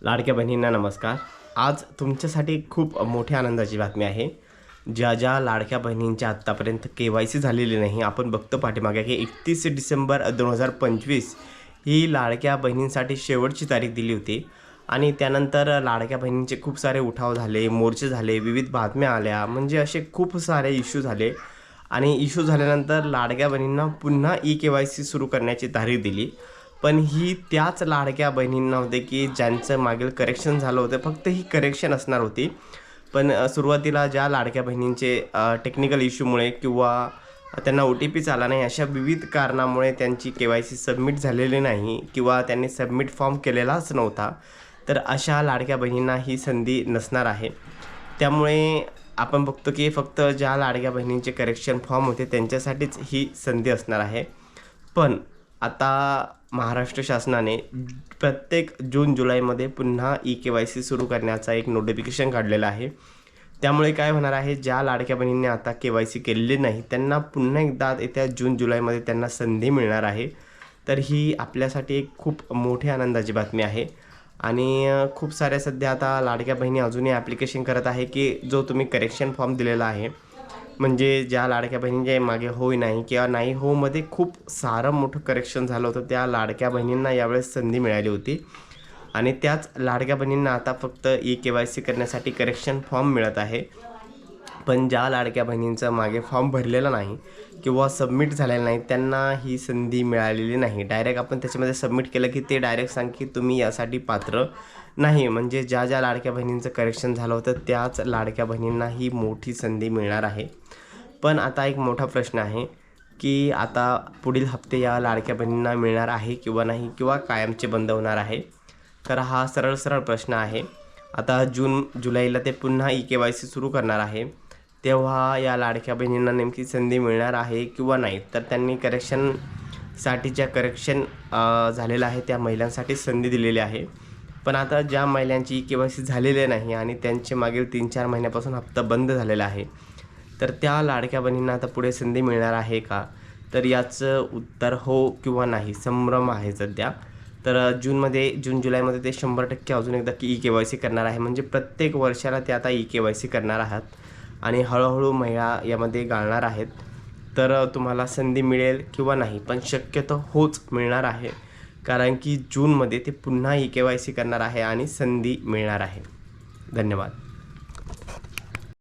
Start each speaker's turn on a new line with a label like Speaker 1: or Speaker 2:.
Speaker 1: लाडक्या बहिणींना नमस्कार. आज तुमच्यासाठी खूप मोठ्या आनंदाची बातमी आहे. ज्या लाडक्या बहिणींच्या आत्तापर्यंत KYC झालेली नाही, आपण बघतो पाठीमागे की 31 डिसेंबर 2025 ही लाडक्या बहिणींसाठी शेवटची तारीख दिली होती आणि त्यानंतर लाडक्या बहिणींचे खूप सारे उठाव झाले, मोर्चे झाले, विविध बातम्या आल्या, म्हणजे असे खूप सारे इश्यू झाले आणि इश्यू झाल्यानंतर लाडक्या बहिणींना पुन्हा KYC सुरू करण्याची तारीख दिली. पण ही त्याच लाडक्या बहिणींना होते की ज्यांचं मागील करेक्शन झालं होतं, फक्त ही करेक्शन असणार होती. पण सुरुवातीला ज्या लाडक्या बहिणींचे टेक्निकल इश्यूमुळे किंवा त्यांना OTPच आला नाही, अशा विविध कारणामुळे त्यांची KYC सबमिट झालेली नाही किंवा त्यांनी सबमिट फॉर्म केलेलाच नव्हता, तर अशा लाडक्या बहिणींना ही संधी नसणार आहे. त्यामुळे आपण बघतो की फक्त ज्या लाडक्या बहिणींचे करेक्शन फॉर्म होते त्यांच्यासाठीच ही संधी असणार आहे. पण आता महाराष्ट्र शासनाने प्रत्येक जून-जुलैमध्ये पुन्हा KYC सुरू करण्याचा एक नोटिफिकेशन काढलेलं आहे. त्यामुळे काय होणार आहे, ज्या लाडक्या बहिणींनी आता KYC केलेली नाही त्यांना पुन्हा एकदा येत्या जून-जुलैमध्ये त्यांना संधी मिळणार आहे. तर ही आपल्यासाठी एक खूप मोठी आनंदाची बातमी आहे आणि खूप साऱ्या सध्या आता लाडक्या बहिणी अजूनही ॲप्लिकेशन करत आहे की जो तुम्ही करेक्शन फॉर्म दिलेला आहे, म्हणजे ज्या लाडक्या बहिणींच्या मागे होय नाही किंवा नाही हो मध्ये खूप सारं मोठं करेक्शन झालं होतं, त्या लाडक्या बहिणींना यावेळेस संधी मिळाली होती आणि त्याच लाडक्या बहिणींना आता फक्त KYC करण्यासाठी करेक्शन फॉर्म मिळत आहे. पण ज्या लाडक्या बहिणींचं मागे फॉर्म भरलेला नाही किंवा सबमिट झालेला नाही त्यांना ही संधी मिळालेली नाही. डायरेक्ट आपण त्याच्यामध्ये सबमिट केलं की ते डायरेक्ट सांग की तुम्ही यासाठी पात्र नाही. म्हणजे ज्या लाडक्या बहिणींचं करेक्शन झालं होतं त्याच लाडक्या बहिणींना ही मोठी संधी मिळणार आहे. पण आता एक मोठा प्रश्न आहे की आता पुढील हप्ते या लाडक्या बहिणींना मिळणार आहे किंवा नाही, किंवा कायमचे बंद होणार आहे. तर हा सरळ प्रश्न आहे. आता जून-जुलैला ते पुन्हा KYC सुरू करणार आहे, तेव्हा या लाडक्या बहिणींना नेमकी संधी मिळणार आहे किंवा नाही. तर त्यांनी करेक्शन झालेलं आहे त्या महिलांसाठी संधी दिलेली आहे. पण आता ज्या महिलांची KYC झालेली नाही आणि त्यांचे मागील 3-4 महिन्यापासून हप्ता बंद झालेला आहे, तर त्या लाडक्या बहिणींना आता पुढे संधी मिळणार आहे का? तर याचं उत्तर हो किंवा नाही, संभ्रम आहे सध्या. तर जून-जुलैमध्ये ते 100% अजून एकदा KYC करणार आहे. म्हणजे प्रत्येक वर्षाला ते आता KYC करणार आहात आणि हळूहळू महिला यामध्ये गाळणार आहेत. तर तुम्हाला संधी मिळेल किंवा नाही, पण शक्यतो होच मिळणार आहे, कारण की जूनमध्ये ते पुन्हा KYC करणार आहे आणि संधी मिळणार आहे. धन्यवाद.